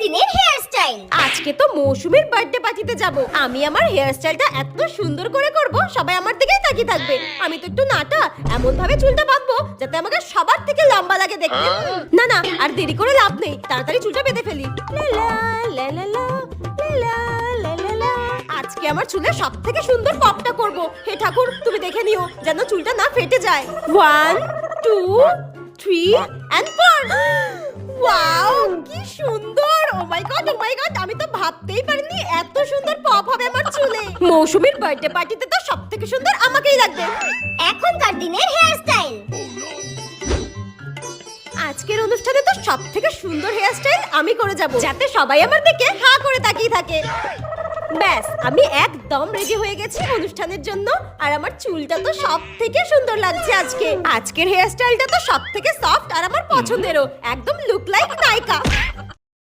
দিনের hair style. আজকে তো মৌসুমীর বার্থডে পার্টিতে যাব। আমি আমার হেয়ার স্টাইলটা এত সুন্দর করে করব, সবাই আমার দিকেই তাকিয়ে থাকবে। আমি তো একটু নাটা, এমন ভাবে চুলটা বাঁধবো যাতে আমাকে সবার থেকে লম্বা লাগে দেখতে। না না, আর দেরি করে লাভ নেই, তাড়াতাড়ি চুলটা বেঁধে ফেলি। লা লা লা লা লা লা লা লা লা। আজকে আমার চুলে সব থেকে সুন্দর পপটা করব। হে ঠাকুর, তুমি দেখে নিও যেন চুলটা না ফেটে যায়। 1 2 3 and 4। ওয়াও, কি সুন্দর! ও মাই গড, ও মাই গড, আমি তো ভাবতেই পারিনি এত সুন্দর পপ হবে আমার চুলে। মৌসুমীর বার্থডে পার্টিতে তো সবথেকে সুন্দর আমাকেই লাগবে। এখনকার দিনের হেয়ার স্টাইল। আজকের অনুষ্ঠানে তো সবথেকে সুন্দর হেয়ার স্টাইল আমি করে যাব, যাতে সবাই আমার দিকে হা করে তাকিয়ে থাকে। ব্যাস, আমি একদম রেডি হয়ে গেছি অনুষ্ঠানের জন্য। আর আমার চুলটা তো সবথেকে সুন্দর লাগছে আজকে। আজকের হেয়ার স্টাইলটা তো সবথেকে সফট আর আমার পছন্দেরও, একদম লুক লাইক নায়িকা।